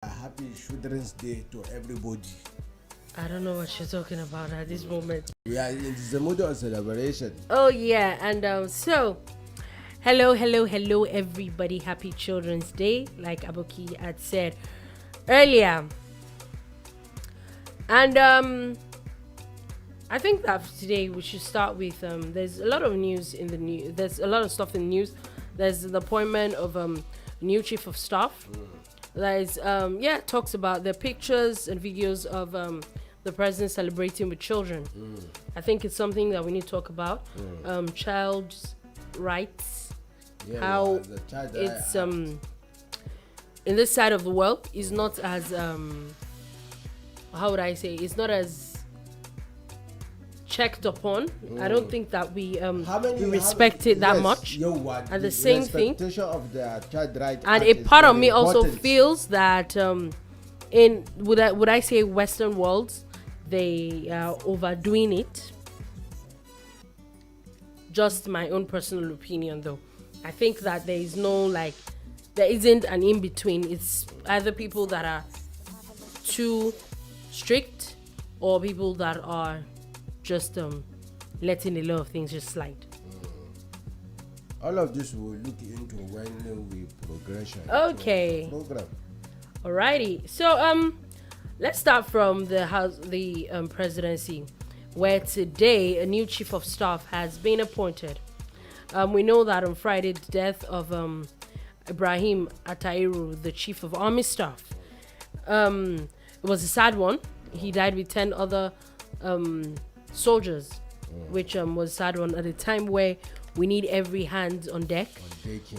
Happy Children's Day to everybody. I don't know what you're talking about at this moment. We are in the mood of celebration. Oh yeah, and so hello, everybody. Happy Children's Day, like Aboki had said earlier. And I think that today we should start with there's a lot of news in the news. There's a lot of stuff in the news. There's the appointment of new chief of staff. There's talks about the pictures and videos of the president celebrating with children. I think it's something that we need to talk about. Child's rights, how the child it's in this side of the world is not as how would I say, it's not as checked upon. I don't think that we respect it that much. And the same thing, of the child right, and a part of me also feels that in would I say Western worlds, they are overdoing it. Just my own personal opinion, though. I think that there isn't an in between. It's either people that are too strict or people that are just letting a lot of things just slide. All of this we'll look into when we progression. Okay. Program. Alrighty. So let's start from the presidency, where today a new chief of staff has been appointed. We know that on Friday, the death of Ibrahim Atairu, the chief of army staff, it was a sad one. He died with 10 other soldiers, which was a sad one at a time where we need every hand on deck.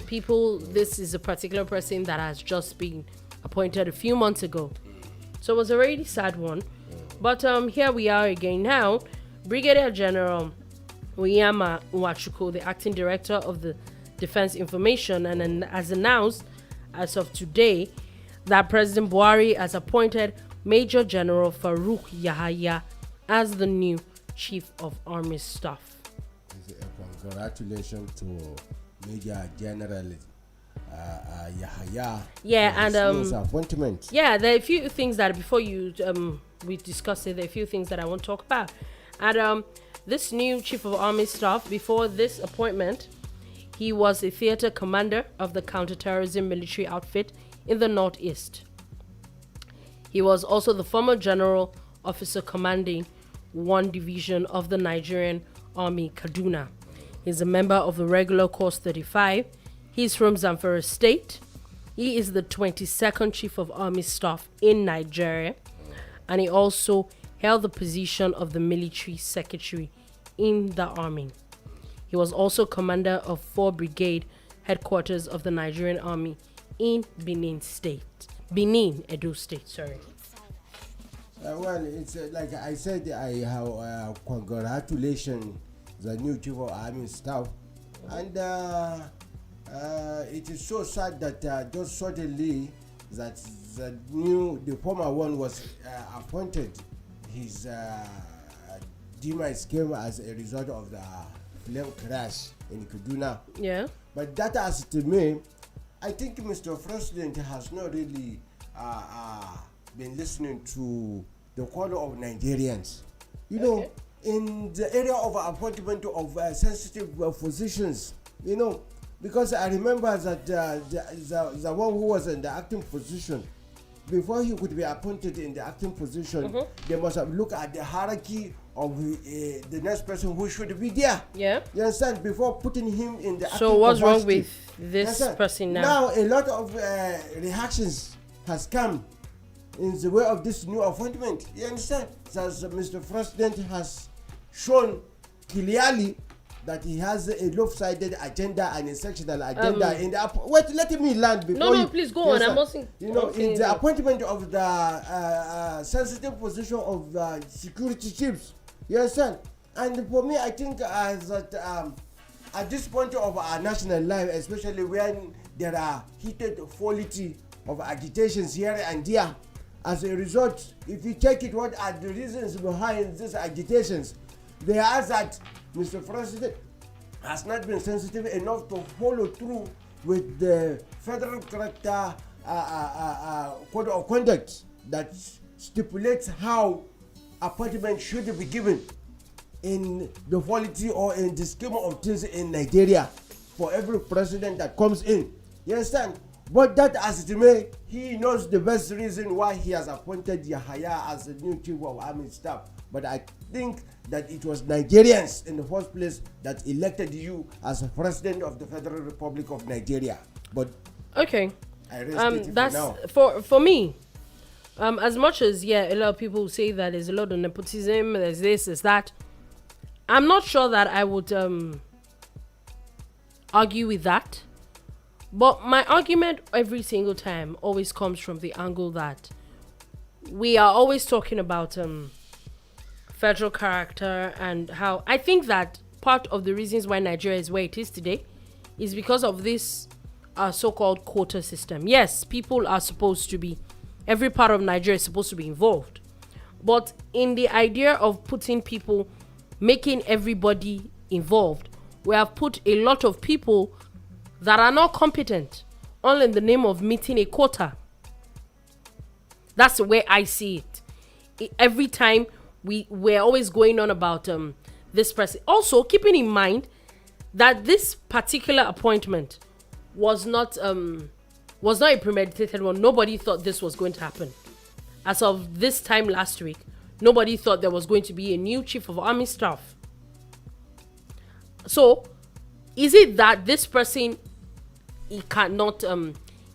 People, this is a particular person that has just been appointed a few months ago. So it was a really sad one. But here we are again now. Brigadier General Uyama Nwachukwu, the acting director of the Defense Information, and has announced as of today that President Buhari has appointed Major General Farooq Yahaya as the new Chief of Army Staff. Congratulations to Major General Yahaya. Yeah, and appointment. Yeah, there are a few things that before you we discuss it. There are a few things that I want to talk about. And this new Chief of Army Staff, before this appointment, he was a theater commander of the counterterrorism military outfit in the Northeast. He was also the former general officer commanding one division of the Nigerian Army, Kaduna. He's a member of the Regular Course 35. He's from Zamfara State. He is the 22nd Chief of Army Staff in Nigeria. And he also held the position of the military secretary in the army. He was also commander of 4 Brigade headquarters of the Nigerian Army in Benin, Edo State, sorry. Well, it's like I said, I have congratulations the new Chief of Army Staff. And it is so sad that just suddenly that the former one was appointed. His demise came as a result of the plane crash in Kaduna. Yeah. But that, as to me, I think Mr. President has not really been listening to the call of Nigerians. You know, in the area of appointment of sensitive positions, you know, because I remember that the one who was in the acting position, before he could be appointed in the acting position, they must have looked at the hierarchy of the next person who should be there. Yeah. You understand? Before putting him in the acting So what's capacity. wrong with this person now? Now a lot of reactions has come in the way of this new appointment. You understand? As Mr. President has shown clearly that he has a lopsided agenda and a sectional agenda in the wait, let me land before No, please go on. I'm also, you know, in the appointment of the sensitive position of security chiefs. You understand? And for me, I think that at this point of our national life, especially when there are heated quality of agitations here and there, as a result, if you check it, what are the reasons behind these agitations? They are that Mr. President has not been sensitive enough to follow through with the federal character code of conduct that stipulates how appointment should be given in the polity or in the scheme of things in Nigeria for every president that comes in. You understand? But that as it may, he knows the best reason why he has appointed Yahaya as the new chief of army staff. But I think that it was Nigerians in the first place that elected you as a president of the Federal Republic of Nigeria. But okay, I rest it that's for now. for me. As much as a lot of people say that there's a lot of nepotism, there's this, there's that. I'm not sure that I would argue with that. But my argument every single time always comes from the angle that we are always talking about federal character and how I think that part of the reasons why Nigeria is where it is today is because of this so-called quota system. Yes, people are supposed to be, every part of Nigeria is supposed to be involved. But in the idea of putting people, making everybody involved, we have put a lot of people that are not competent, all in the name of meeting a quota. That's the way I see it. Every time we're always going on about this person. Also, keeping in mind that this particular appointment was not a premeditated one. Nobody thought this was going to happen. As of this time last week, nobody thought there was going to be a new chief of army staff. So, is it that this person he cannot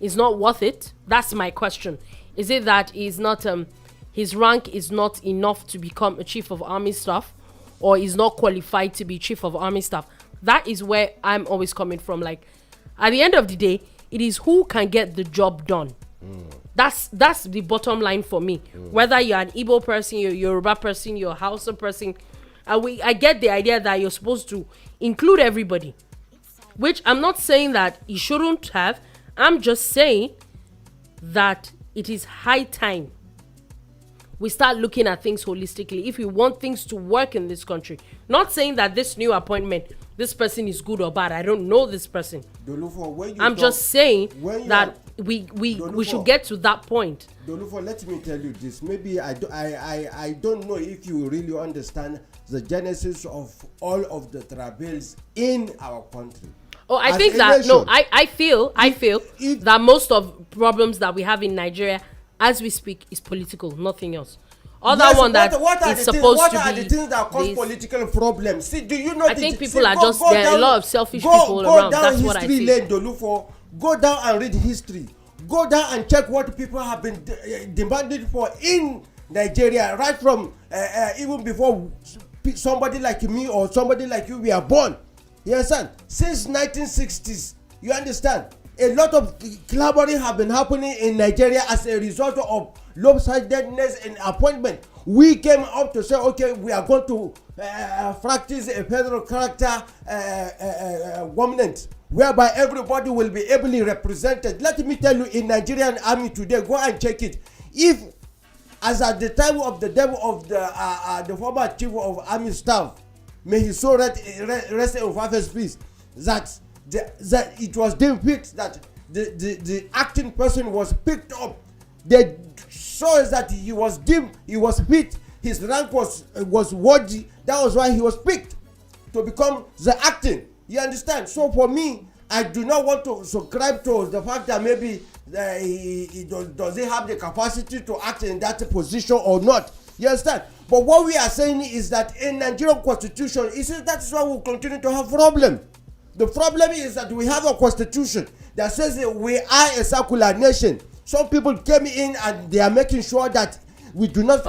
is not worth it? That's my question. Is it that he's not his rank is not enough to become a chief of army staff, or is not qualified to be chief of army staff? That is where I'm always coming from. Like, at the end of the day, it is who can get the job done. That's the bottom line for me. Whether you're an Igbo person, you're a Yoruba person, you're a Hausa person, I get the idea that you're supposed to include everybody. Which I'm not saying that you shouldn't have. I'm just saying that it is high time we start looking at things holistically if we want things to work in this country. Not saying that this new appointment, this person is good or bad. I don't know this person. Dolupo, I'm just saying that we should get to that point. Dolupo, let me tell you this. Maybe I don't know if you really understand the genesis of all of the troubles in our country. Oh, I think that nation, no, I feel that most of problems that we have in Nigeria as we speak is political, nothing else. Other one that is supposed to be. What are the things that cause political problems? See, do you know? I think people are just there are a lot of selfish people around. That's what I see. Dolupo, go down and read history. Go down and check what people have been demanding for in Nigeria, right from even before somebody like me or somebody like you were born. You understand? Since 1960s, you understand? A lot of collaboration have been happening in Nigeria as a result of lopsidedness in appointment. We came up to say, okay, we are going to practice a federal character government whereby everybody will be ably represented. Let me tell you, in Nigerian army today, go and check it. If, as at the time of the death of the former chief of army staff, may his soul rest in father's peace, that it was deemed fixed that the acting person was picked up. They saw that he was deemed, he was fit, his rank was worthy. That was why he was picked to become the acting. You understand? So for me, I do not want to subscribe to the fact that maybe does he have the capacity to act in that position or not. You understand? But what we are saying is that in Nigerian constitution, that is why we continue to have problem. The problem is that we have a constitution that says that we are a secular nation. Some people came in and they are making sure that we do not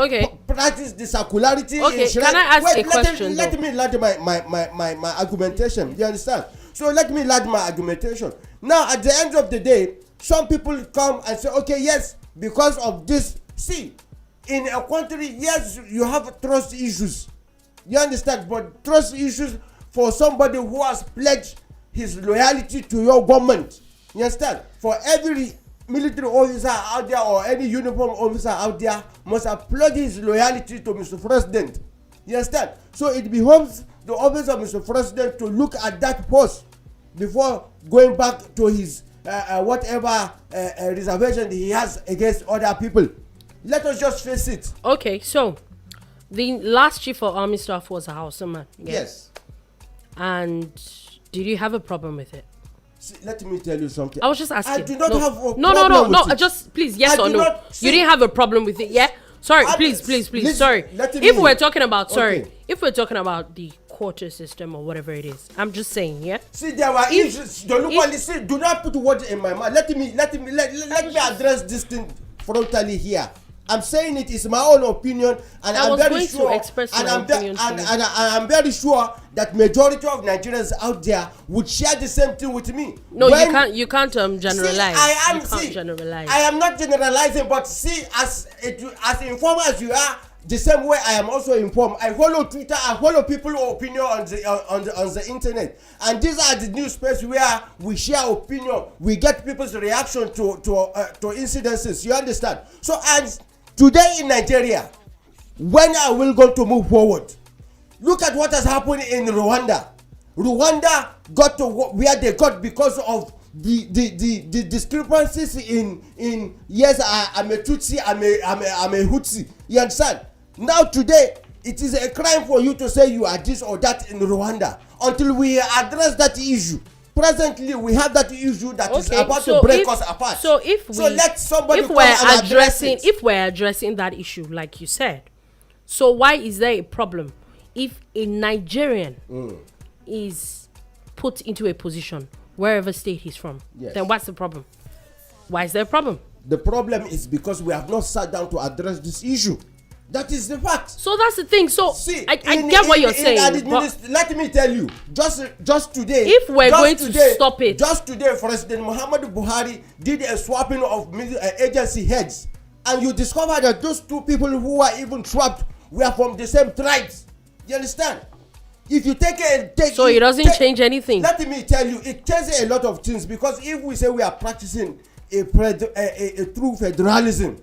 practice the secularity. Okay, can I ask a question? Let me land my argumentation. You understand? So let me land my argumentation. Now, at the end of the day, some people come and say, okay, yes, because of this. See, in a country, yes, you have trust issues. You understand? But trust issues for somebody who has pledged his loyalty to your government. You understand? For every military officer out there or any uniform officer out there must have pledged his loyalty to Mr. President. You understand? So it behoves the office of Mr. President to look at that post before going back to his whatever reservation he has against other people. Let us just face it. Okay, so the last chief of army staff was a Hausa man. Yeah? Yes. And did you have a problem with it? See, let me tell you something. I was just asking. I do not have a no, problem with it. just please, yes or no. You didn't have a problem with it, yeah? Sorry, please. Sorry. If we're talking about, if we're talking about the quarter system or whatever it is, I'm just saying, yeah. See, there were issues. Listen, do not put words in my mouth. Let me address this thing frontally here. I'm saying it is my own opinion, and I'm very sure. I'm very sure that majority of Nigerians out there would share the same thing with me. No, you can't generalize. See, I am not generalizing, but see, as informed as you are, the same way I am also informed. I follow Twitter. I follow people's opinion on the internet, and these are the news space where we share opinion. We get people's reaction to incidences. You understand? So, and today in Nigeria, when are we going to move forward? Look at what has happened in Rwanda. Rwanda got to where they got because of the discrepancies in yes, I'm a Tutsi, I'm a Hutsi. You understand? Now today, it is a crime for you to say you are this or that in Rwanda until we address that issue. Presently, we have that issue that is about to break us apart. So let somebody come and address it. If we're addressing that issue, like you said, so why is there a problem if a Nigerian is put into a position wherever state he's from? Yes. Then what's the problem? Why is there a problem? The problem is because we have not sat down to address this issue. That is the fact. So that's the thing. So see, I get what you're saying. Let me tell you, just today, if we're going to stop it, just today, President Muhammadu Buhari did a swapping of agency heads, and you discover that those two people who were even trapped were from the same tribes. You understand? If you so it doesn't change anything. Let me tell you, it changes a lot of things, because if we say we are practicing a true federalism,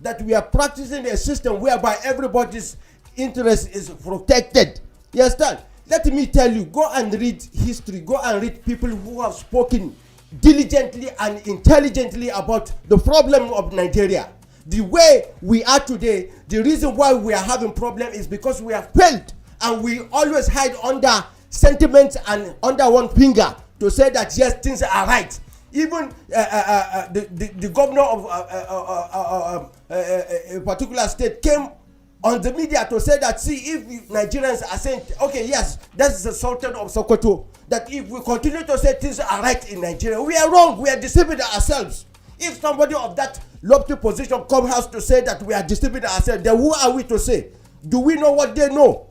that we are practicing a system whereby everybody's interest is protected. You understand? Let me tell you, go and read history, go and read people who have spoken diligently and intelligently about the problem of Nigeria. The way we are today, the reason why we are having problem is because we have failed, and we always hide under sentiments and under one finger to say that yes, things are right. Even the governor of a particular state came on the media to say that, see, if Nigerians are saying, okay, yes, that's the Sultan of Sokoto, that if we continue to say things are right in Nigeria, we are wrong, we are deceiving ourselves. If somebody of that lofty position comes out to say that we are deceiving ourselves, then who are we to say? Do we know what they know?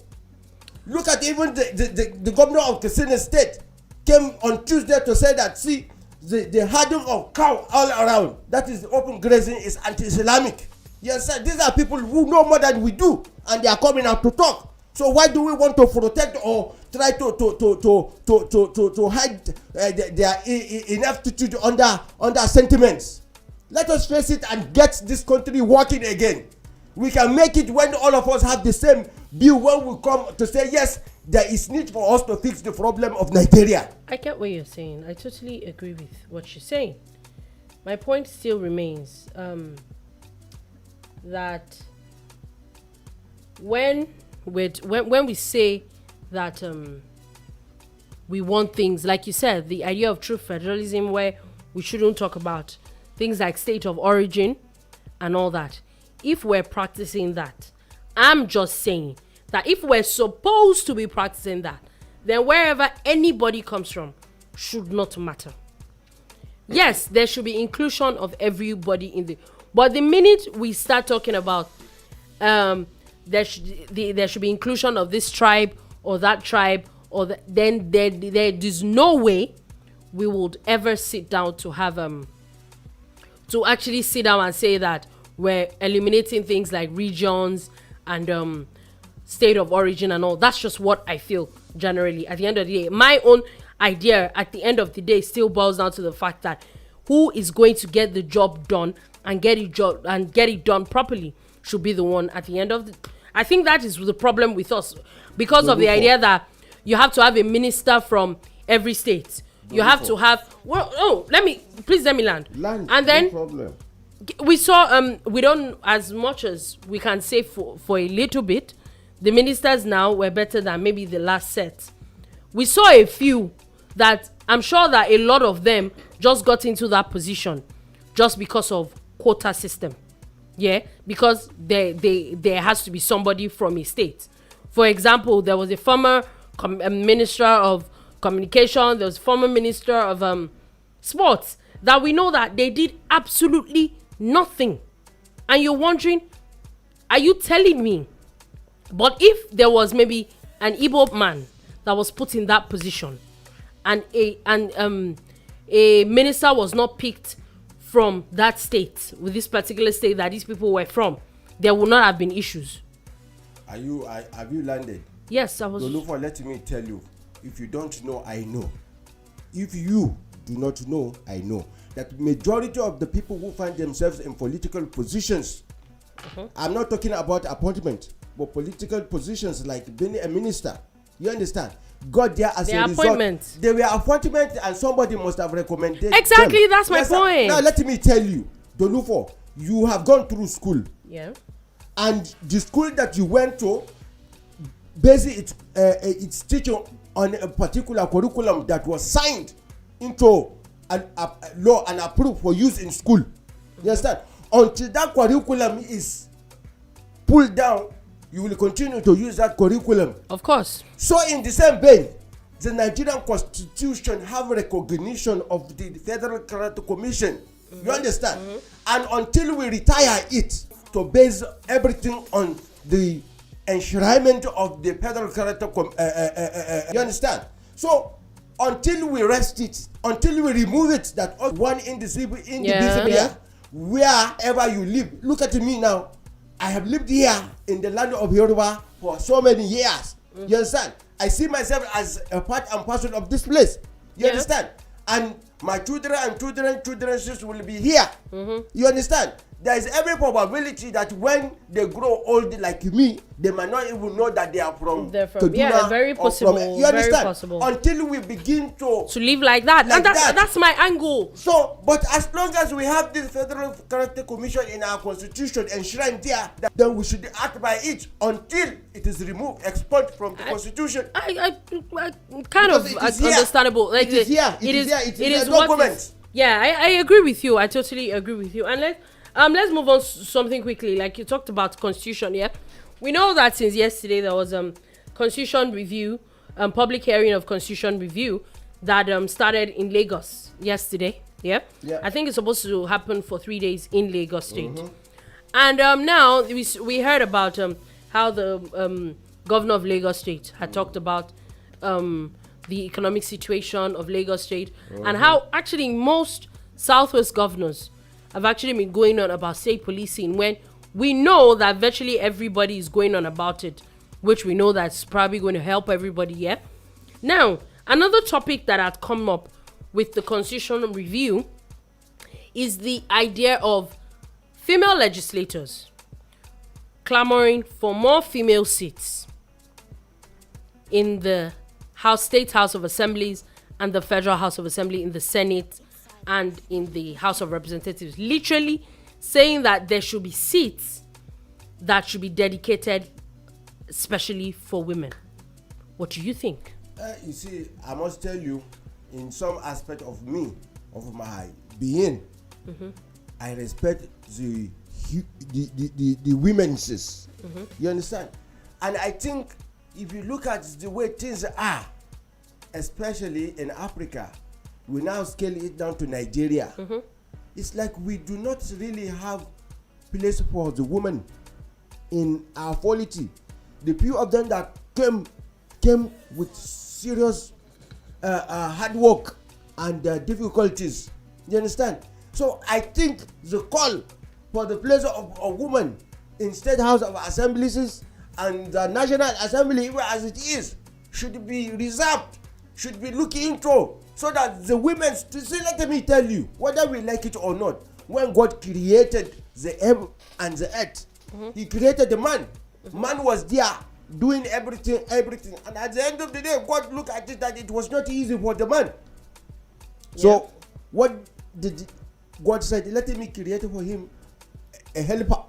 Look at even the governor of Katsina State came on Tuesday to say that, see, the herding of cow all around, that is open grazing, is anti-Islamic. Yes, sir. These are people who know more than we do, and they are coming out to talk. So why do we want to protect or try to hide their ineptitude under sentiments? Let us face it and get this country working again. We can make it when all of us have the same view, when we come to say yes, there is need for us to fix the problem of Nigeria. I get what you're saying. I totally agree with what you're saying. My point still remains that when we say that we want things, like you said, the idea of true federalism, where we shouldn't talk about things like state of origin and all that. If we're practicing that, I'm just saying that if we're supposed to be practicing that, then wherever anybody comes from should not matter. Yes, there should be inclusion of everybody in the, but the minute we start talking about there should be inclusion of this tribe or that tribe, or then there is no way we would ever sit down to have to actually sit down and say that we're eliminating things like regions and state of origin and all. That's just what I feel generally. At the end of the day, my own idea at the end of the day still boils down to the fact that who is going to get the job done and get it done properly should be the one at the end of the. I think that is the problem with us, because of the idea that you have to have a minister from every state. You have to have. Well, oh, let me land. And then no problem. We saw. We don't as much as we can say for a little bit. The ministers now were better than maybe the last set. We saw a few that I'm sure that a lot of them just got into that position just because of quota system. Yeah, because there has to be somebody from a state. For example, there was a former minister of communication, there was a former minister of sports that we know that they did absolutely nothing. And you're wondering, are you telling me? But if there was maybe an Igbo man that was put in that position and a minister was not picked from that state, with this particular state that these people were from, there would not have been issues. Have you landed? Yes, I was. Dolupo, let me tell you, if you don't know, I know. If you do not know, I know. That majority of the people who find themselves in political positions, I'm not talking about appointment, but political positions like being a minister, you understand, got there as a result. They were appointments and somebody must have recommended exactly them. That's my point. Now let me tell you, Dolupo, you have gone through school. Yeah. And the school that you went to, basically it's teaching on a particular curriculum that was signed into a law and approved for use in school. You understand? Until that curriculum is pulled down, you will continue to use that curriculum. Of course. So in the same vein, the Nigerian Constitution have recognition of the Federal Character Commission. You understand? And until we retire it to base everything on the enshrinement of the Federal Character you understand? So until we rest it, until we remove it, that one indivisible wherever you live. Look at me now. I have lived here in the land of Yoruba for so many years. You understand? I see myself as a part and parcel of this place. You understand? And my children will be here. You understand? There is every probability that when they grow old like me, they might not even know that they are from Kaduna. Yeah, very possible. You understand? Very possible. Until we begin to live like that. And that's my angle. So, but as long as we have this Federal Character Commission in our constitution enshrined there, then we should act by it until it is removed, expelled from the constitution. I kind of understandable. Like it is here. It is documents. I agree with you. I totally agree with you. And let's move on to something quickly. Like you talked about constitution, yeah. We know that since yesterday there was constitution review, public hearing of constitution review that started in Lagos yesterday. Yeah. I think it's supposed to happen for 3 days in Lagos State. And now we heard about how the governor of Lagos State had talked about the economic situation of Lagos State and how actually most Southwest governors have actually been going on about state policing when we know that virtually everybody is going on about it, which we know that's probably going to help everybody, yeah? Now, another topic that had come up with the constitutional review is the idea of female legislators clamoring for more female seats in the State House of Assemblies and the Federal House of Assembly, in the Senate and in the House of Representatives, literally saying that there should be seats that should be dedicated especially for women. What do you think? You see, I must tell you, in some aspect of me, of my being, I respect the women's. You understand? And I think if you look at the way things are, especially in Africa, we now scale it down to Nigeria. It's like we do not really have place for the woman in our polity. The few of them that came with serious hard work and difficulties. You understand? So I think the call for the place of a woman in State House of Assemblies and the National Assembly, even as it is, should be reserved, should be looked into, so that the women, let me tell you, whether we like it or not, when God created the heaven and the earth, he created the man. Man was there doing everything. And at the end of the day, God looked at it that it was not easy for the man. So what did God said? Let me create for him a helper.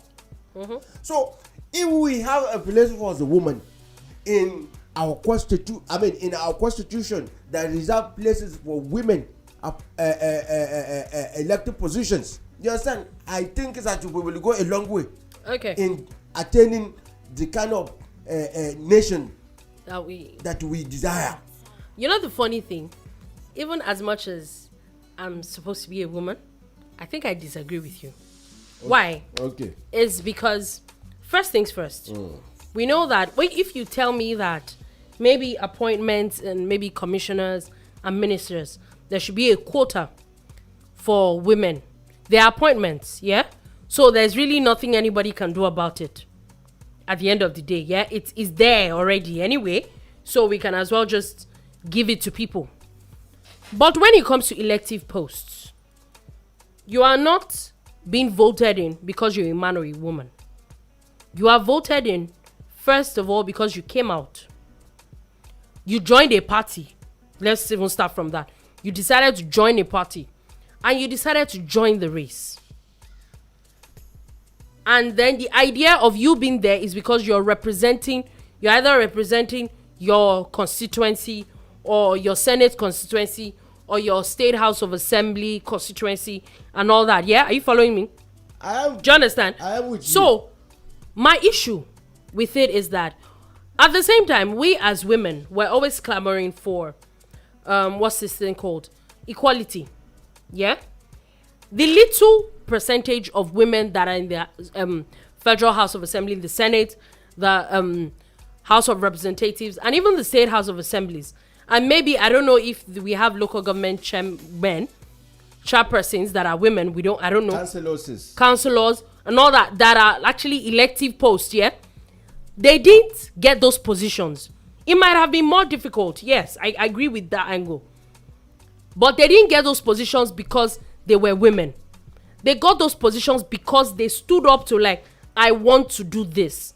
So if we have a place for the woman in our in our constitution that reserve places for women elected positions, you understand? I think that we will go a long way in attaining the kind of nation that we desire. You know the funny thing, even as much as I'm supposed to be a woman, I think I disagree with you. Why? It's because first things first. We know that if you tell me that maybe appointments and maybe commissioners and ministers, there should be a quota for women. There are appointments, yeah? So there's really nothing anybody can do about it at the end of the day, yeah? It is there already anyway, so we can as well just give it to people. But when it comes to elective posts, you are not being voted in because you're a man or a woman. You are voted in, first of all, because you came out. You joined a party. Let's even start from that. You decided to join a party. And you decided to join the race. And then the idea of you being there is because you're either representing your constituency or your Senate constituency or your State House of Assembly constituency and all that. Yeah? Are you following me? I am. Do you understand? I am with you. So, my issue with it is that at the same time, we as women, we're always clamoring for, what's this thing called? Equality. Yeah? The little percentage of women that are in the Federal House of Assembly, the Senate, the House of Representatives, and even the State House of Assemblies. And maybe, I don't know if we have local government chairpersons that are women. I don't know. Councillors and all that are actually elective posts, yeah? They didn't get those positions. It might have been more difficult. Yes, I agree with that angle. But they didn't get those positions because they were women. They got those positions because they stood up to I want to do this.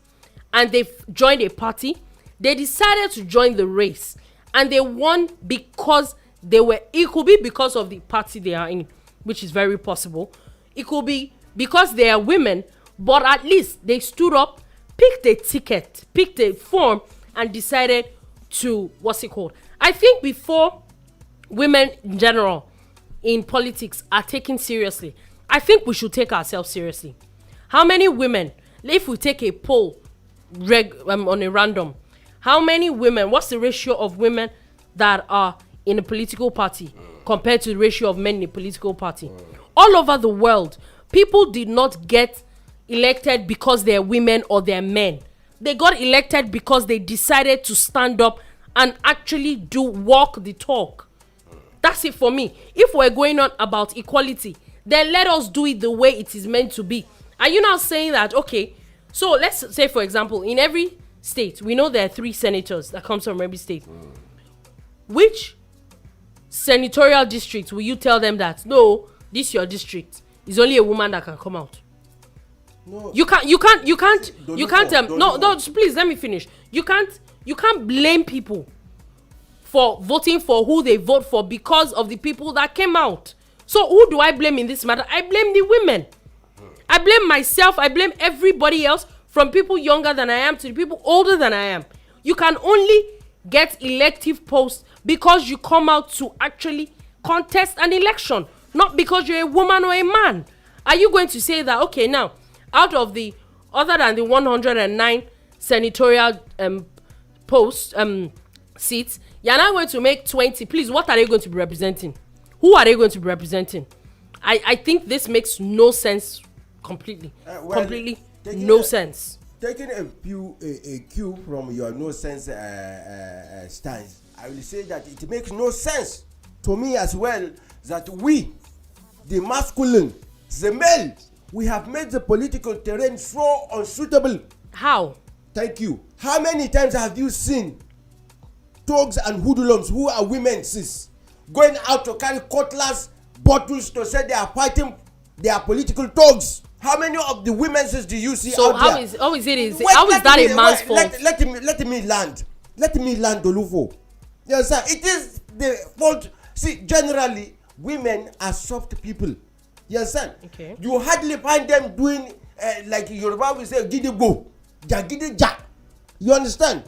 And they joined a party. They decided to join the race. And they won because it could be because of the party they are in, which is very possible. It could be because they are women, but at least they stood up, picked a ticket, picked a form, and decided to, I think before women in general in politics are taken seriously, I think we should take ourselves seriously. How many women, if we take a poll on a random, how many women, what's the ratio of women that are in a political party compared to the ratio of men in a political party? All over the world, people did not get elected because they're women or they're men. They got elected because they decided to stand up and actually walk the talk. That's it for me. If we're going on about equality, then let us do it the way it is meant to be. Are you now saying that, okay, so let's say, for example, in every state, we know there are 3 senators that comes from every state. Which senatorial district will you tell them that, no, this your district is only a woman that can come out? No. You can't no, please let me finish. You can't blame people for voting for who they vote for because of the people that came out. So who do I blame in this matter? I blame the women. I blame myself. I blame everybody else, from people younger than I am to the people older than I am. You can only get elective posts because you come out to actually contest an election, not because you're a woman or a man. Are you going to say that, okay, now, out of the, other than the 109 senatorial seats, you're now going to make 20. Please, what are they going to be representing? Who are they going to be representing? I think this makes no sense completely. Completely no sense. Taking a cue from your no sense stance, I will say that it makes no sense to me as well that we, the masculine, the male, we have made the political terrain so unsuitable. How? Thank you. How many times have you seen thugs and hoodlums who are women, sis, going out to carry cutlass, bottles to say they are fighting their political thugs? How many of the women sis do you see out there? So how is that a man's fault? Let me land. Let me land, Dolupo. Yes, sir. It is the fault. See, generally, women are soft people. You understand? Okay. You hardly find them doing like Yoruba will say gidigbo, jagidija. You understand?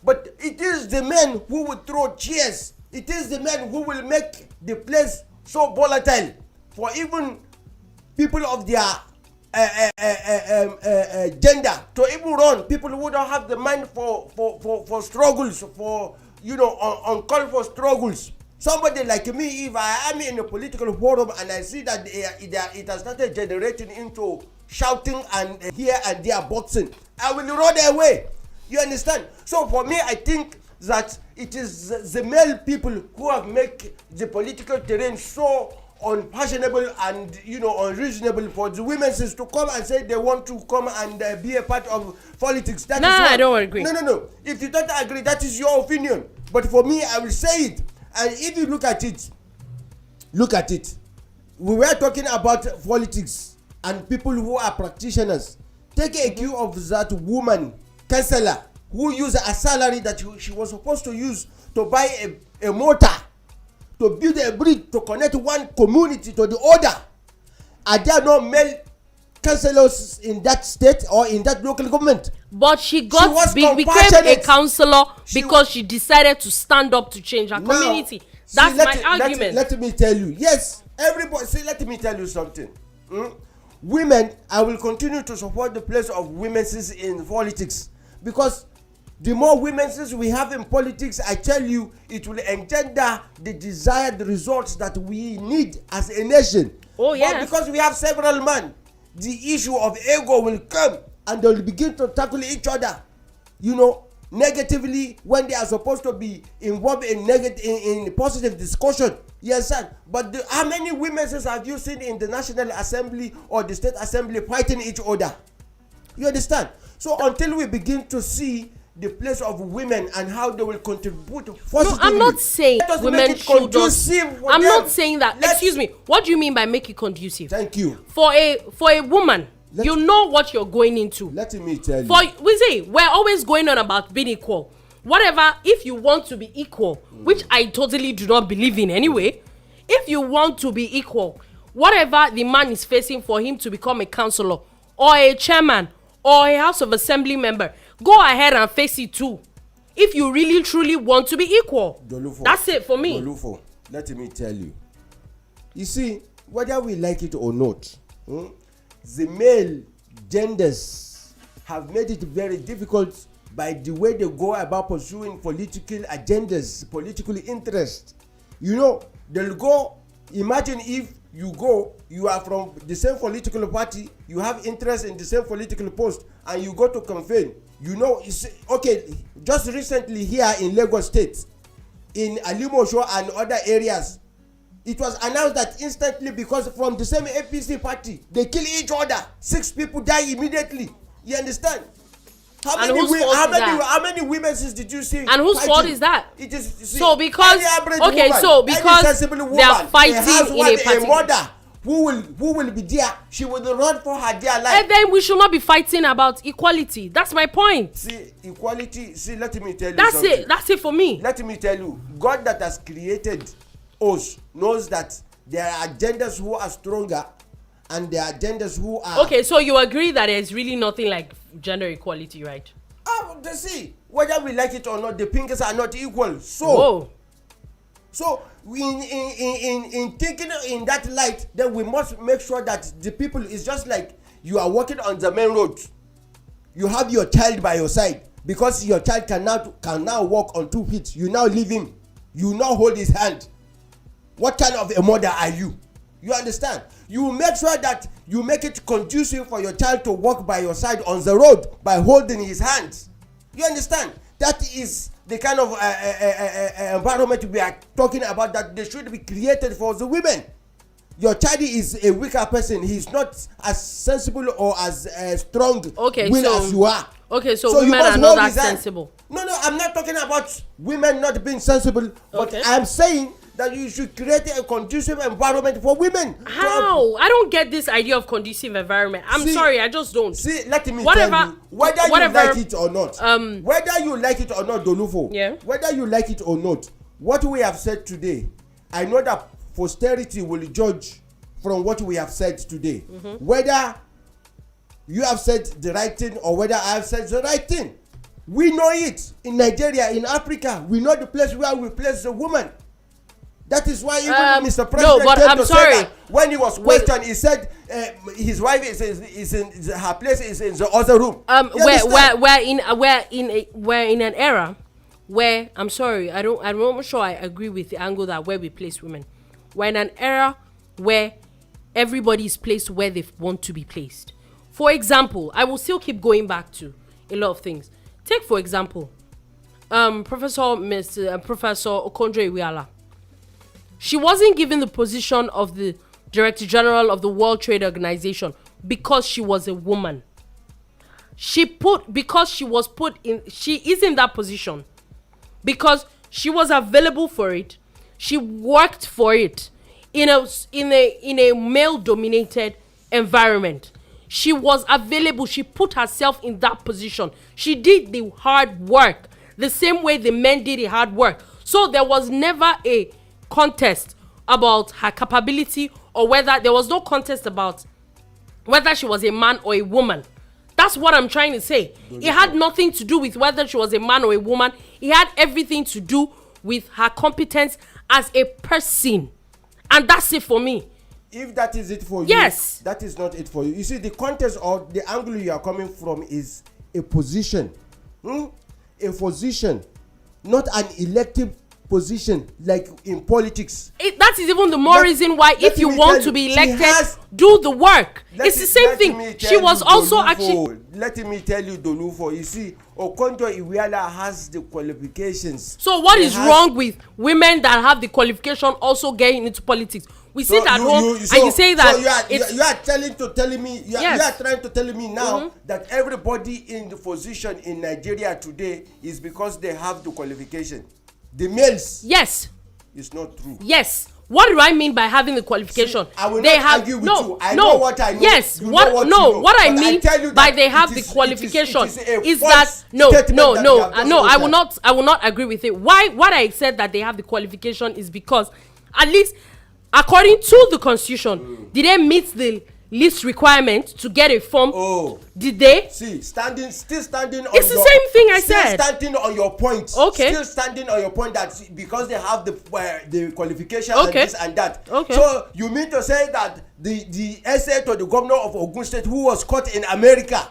But it is the men who will throw chairs. It is the men who will make the place so volatile for even people of their gender to even run. People who don't have the mind for struggles, for uncalled for struggles. Somebody like me, if I am in a political forum and I see that it has started generating into shouting and here and there boxing, I will run away. You understand? So for me, I think that it is the male people who have made the political terrain so unfashionable and unreasonable for the women to come and say they want to come and be a part of politics. That is I don't agree. No. If you don't agree, that is your opinion. But for me, I will say it. And if you look at it. We were talking about politics and people who are practitioners. Take a cue of that woman, councillor, who used a salary that she was supposed to use to buy a motor, to build a bridge, to connect one community to the other. Are there no male councillors in that state or in that local government? But she became a councillor because she decided to stand up to change her community. That's my argument. Let me tell you. Yes, everybody. See, let me tell you something. Women, I will continue to support the place of women in politics, because the more women we have in politics, I tell you, it will engender the desired results that we need as a nation. Oh yes. But because we have several men, the issue of ego will come and they will begin to tackle each other, negatively, when they are supposed to be involved in positive discussion. Yes, sir. But how many women have you seen in the National Assembly or the State Assembly fighting each other? You understand? So until we begin to see the place of women and how they will contribute positively. No, I'm not saying women should I'm not saying that. Excuse me. What do you mean by make it conducive? Thank you. For a woman, you know what you're going into. Let me tell you. We're always going on about being equal. Whatever, if you want to be equal, which I totally do not believe in anyway, if you want to be equal, whatever the man is facing for him to become a councillor or a chairman or a House of Assembly member, go ahead and face it too. If you really truly want to be equal. Dolupo, that's it for me. Dolupo, let me tell you. You see, whether we like it or not, the male genders have made it very difficult by the way they go about pursuing political agendas, political interest. They'll go, imagine if you are from the same political party, you have interest in the same political post, and you go to campaign. Just recently here in Lagos State, in Alimosho and other areas, it was announced that instantly, because from the same APC party, they kill each other. 6 people die immediately. You understand? How many women did you see? And whose fault is that? It is. See, so because they are fighting in a mother who will be there, she will run for her dear life. And then we should not be fighting about equality. That's my point. See, equality. See, let me tell you. That's it for me. Let me tell you, God that has created us knows that there are genders who are stronger and there are genders who are. Okay, so you agree that there's really nothing like gender equality, right? See, whether we like it or not, the pinkers are not equal. So in thinking in that light, then we must make sure that the people is just like you are walking on the main road. You have your child by your side, because your child can now walk on 2 feet. You now leave him. You now hold his hand. What kind of a mother are you? You understand? You make sure that you make it conducive for your child to walk by your side on the road by holding his hands. You understand? That is the kind of environment we are talking about, that they should be created for the women. Your child is a weaker person. He's not as sensible or as strong as you are. Okay, so women are not that sensible. No, I'm not talking about women not being sensible. But I'm saying that you should create a conducive environment for women. How? I don't get this idea of conducive environment. Sorry, I just don't. See, let me tell you, whether you like it or not, Dolupo, whether you like it or not, what we have said today, I know that posterity will judge from what we have said today. Whether you have said the right thing or whether I have said the right thing. We know it in Nigeria, in Africa. We know the place where we place the woman. That is why even Mr. President said that when he was questioned, he said his wife is in her place is in the other room. We're in an era where I'm not sure I agree with the angle that where we place women. We're in an era where everybody is placed where they want to be placed. For example, I will still keep going back to a lot of things. Take for example, Professor Okonjo-Iweala. She wasn't given the position of the Director General of the World Trade Organization because she was a woman. She is in that position because she was available for it. She worked for it in a male-dominated environment. She was available. She put herself in that position. She did the hard work the same way the men did the hard work. So there was never a contest about her capability or whether there was no contest about whether she was a man or a woman. That's what I'm trying to say. It had nothing to do with whether she was a man or a woman. It had everything to do with her competence as a person. And that's it for me. If that is it for you, yes, that is not it for you. You see, the contest or the angle you are coming from is a position. A position, not an elective position like in politics. That is even the more reason why if you want to be elected, do the work. It's the same thing. She was also actually... Let me tell you, Dolupo, you see, Okonjo-Iweala has the qualifications. So what is wrong with women that have the qualification also getting into politics? We sit at home and you say that... So you are trying to tell me now that everybody in the position in Nigeria today is because they have the qualification. The males. Yes. It's not true. Yes. What do I mean by having the qualification? See, I will not argue with you. I know what I know. Yes. What I mean by they have the qualification is that I will not agree with it. Why? What I said that they have the qualification is because at least according to the constitution, did they meet the least requirement to get a form? Did they? See, still standing on it's the same thing I said. Still standing on your point. Okay. Still standing on your point that because they have the qualification and this and that. Okay. So you mean to say that the essay to the governor of Ogun State who was caught in America?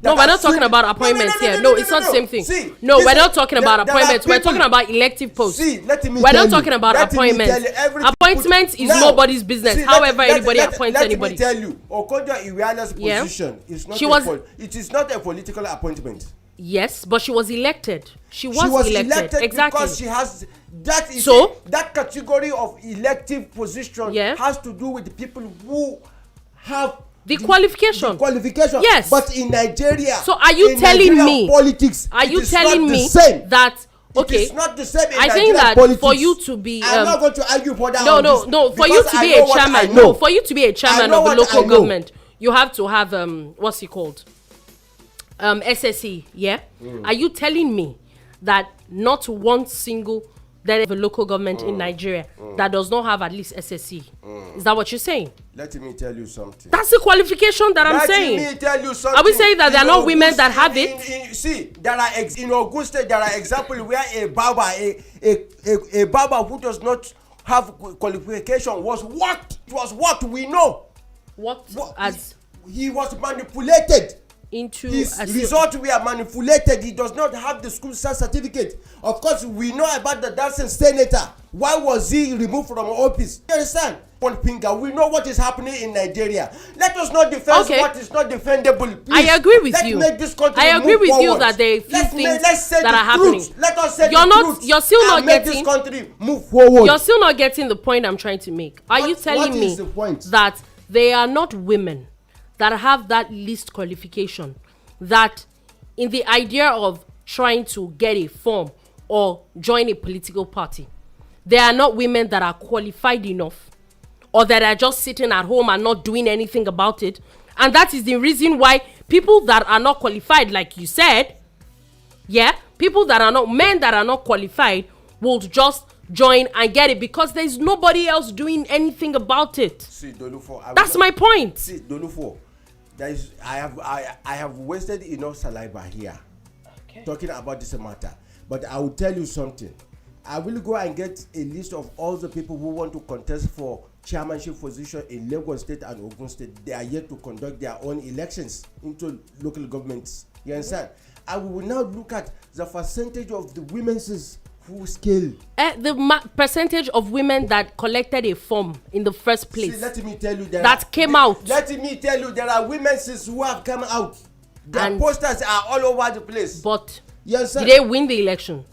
No, we're not talking about appointments here. No, it's not the same thing. See, no, we're not talking about appointments. We're talking about elective posts. See, we're not talking about appointments. Appointments is nobody's business. However, anybody appoints anybody. Let me tell you, Okonjo-Iweala's position is it is not a political appointment. Yes, but she was elected. She was elected exactly because she has that category of elective position has to do with the people who have the qualification. Yes. But in Nigeria, so are you telling me politics? Are you telling me that okay? It's not the same in I think that politics. For you to be I'm not going to argue for that. No. For you to be a chairman, for you to be a chairman of a local government, you have to have what's it called? SSE. Yeah. Are you telling me that not one single a local government in Nigeria that does not have at least SSE? Is that what you're saying? Let me tell you something. That's the qualification that I'm saying. Let me tell you something. Are we saying that there are not women that have it? See, there are in Ogun State there are examples where a barber who does not have qualification was worked. It was worked. We know. As he was manipulated. Into his results were manipulated. He does not have the school certificate. Of course, we know about the dancing senator. Why was he removed from office? You understand? We know what is happening in Nigeria. Let us not defend what is not defendable. Please. I agree with you. Make this country I agree with forward. you that there are few things that are happening. Let us say the truth. You're still not getting this country move forward. You're still not getting the point I'm trying to make. Are you telling me that they are not women that have that least qualification, that in the idea of trying to get a form or join a political party, there are not women that are qualified enough or that are just sitting at home and not doing anything about it? And that is the reason why people that are not qualified, like you said, people that are not men that are not qualified will just join and get it because there's nobody else doing anything about it. See, Dolupo, That's my point. See, Dolupo, I have wasted enough saliva here talking about this matter. But I will tell you something. I will go and get a list of all the people who want to contest for chairmanship position in Lagos State and Ogun State. They are yet to conduct their own elections into local governments. You understand? I will now look at the percentage of the women's who scale. The percentage of women that collected a form in the first place. See, let me tell you came out. Let me tell you, there are women who have come out. Their posters are all over the place. But yes, did they win the election?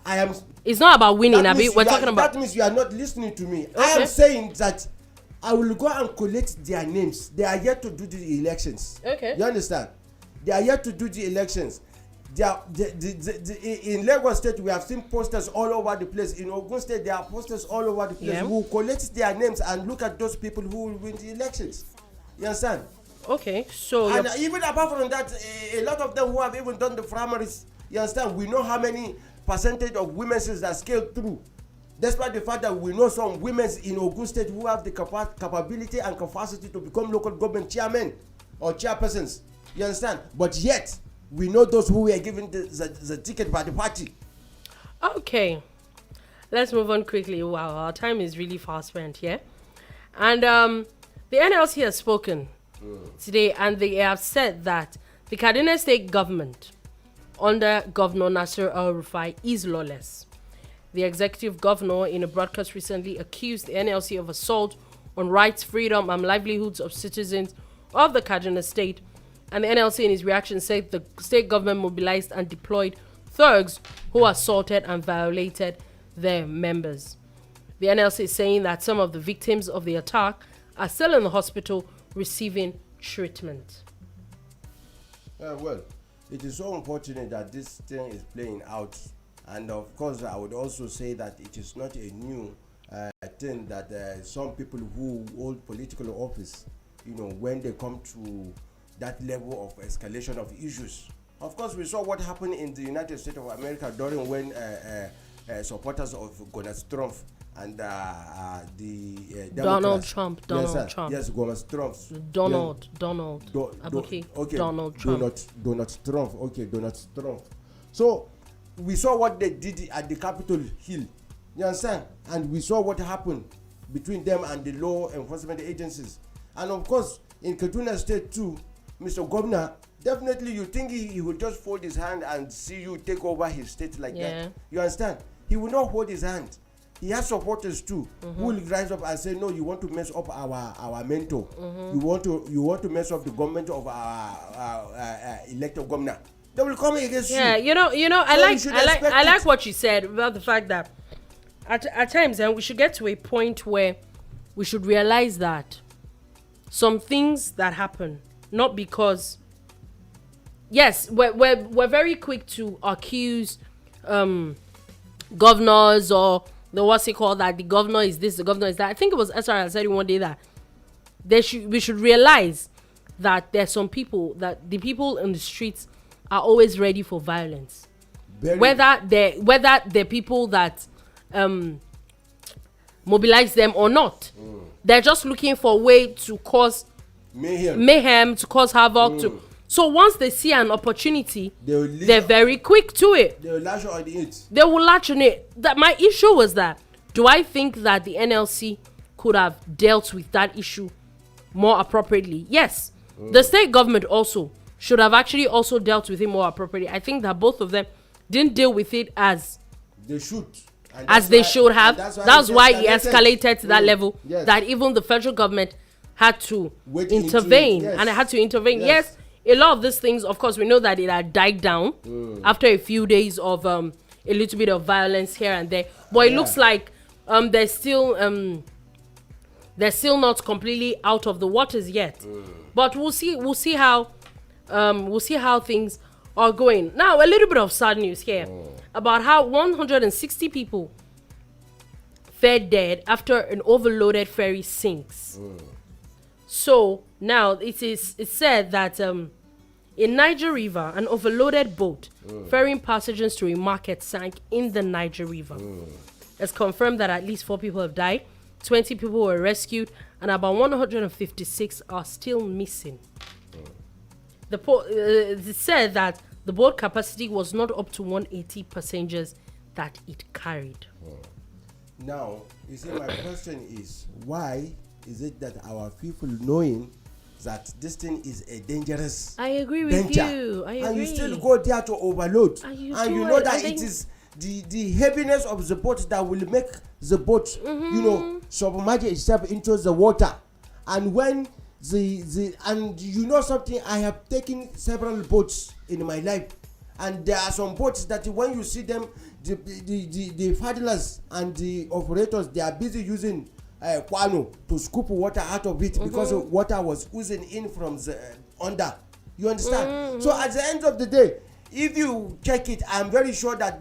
It's not about winning, Abi. We're talking about. That means you are not listening to me. Okay. I am saying that I will go and collect their names. They are yet to do the elections. Okay. You understand? They are yet to do the elections. In Lagos State, we have seen posters all over the place. In Ogun State, there are posters all over the place. Yeah. We will collect their names and look at those people who will win the elections. You understand? Okay, so. And even apart from that, a lot of them who have even done the primaries, you understand? We know how many percentage of women that scaled through. Despite the fact that we know some women in Ogun State who have the capability and capacity to become local government chairmen or chairpersons. You understand? But yet, we know those who were given the ticket by the party. Okay. Let's move on quickly. Wow, our time is really fast spent, yeah? And the NLC has spoken today, and they have said that the Kaduna State government under Governor Nasir El-Rufai is lawless. The executive governor, in a broadcast recently, accused the NLC of assault on rights, freedom, and livelihoods of citizens of the Kaduna State. And the NLC, in his reaction, said the state government mobilized and deployed thugs who assaulted and violated their members. The NLC is saying that some of the victims of the attack are still in the hospital receiving treatment. Well, it is so unfortunate that this thing is playing out. And of course, I would also say that it is not a new thing that some people who hold political office, when they come to that level of escalation of issues. Of course, we saw what happened in the United States of America during when supporters of Donald Trump and the Donald Trump. Yes, Donald Trump. Aboki. Okay. Donald Trump. Donald Trump. Okay, Donald Trump. So we saw what they did at the Capitol Hill. You understand? And we saw what happened between them and the law enforcement agencies. And of course, in Kaduna State too, Mr. Governor, definitely you think he will just fold his hand and see you take over his state like that. You understand? He will not hold his hand. He has supporters too who will rise up and say, no, you want to mess up our mentor. You want to mess up the government of our elected governor. They will come against you. Yeah, I like what you said about the fact that at times we should get to a point where we should realize that some things that happen, not because yes, we're very quick to accuse governors or that the governor is this, the governor is that. I think it was SRL said one day that we should realize that there's some people that the people in the streets are always ready for violence. Whether they're people that mobilize them or not. They're just looking for a way to cause mayhem to cause havoc. So once they see an opportunity, they're very quick to it. They will latch on it. They will latch on it. That my issue was that, do I think that the NLC could have dealt with that issue more appropriately? Yes. The state government also should have actually also dealt with it more appropriately. I think that both of them didn't deal with it as they should. As they should have. That's why it escalated to that level. Yes. That even the federal government had to intervene. And it had to intervene. Yes, a lot of these things, of course, we know that it had died down after a few days of a little bit of violence here and there. But it looks like they're still not completely out of the waters yet. But we'll see how things are going. Now, a little bit of sad news here about how 160 people fell dead after an overloaded ferry sinks. So now it's said that in Niger River, an overloaded boat ferrying passengers to a market sank in the Niger River. it's confirmed that at least 4 people have died, 20 people were rescued, and about 156 are still missing. It said that the boat capacity was not up to 180 passengers that it carried. Now, you see, my question is, why is it that our people, knowing that this thing is a dangerous I agree with venture, you. I agree. and you still go there to overload, And you do know it, that and it then- is the heaviness of the boat that will make the boat, you know, submerge itself into the water. And when and you know something, I have taken several boats in my life, and there are some boats that when you see them, the paddlers and the operators, they are busy using kwano to scoop water out of it because the water was oozing in from the under. You understand? So at the end of the day, if you check it, I'm very sure that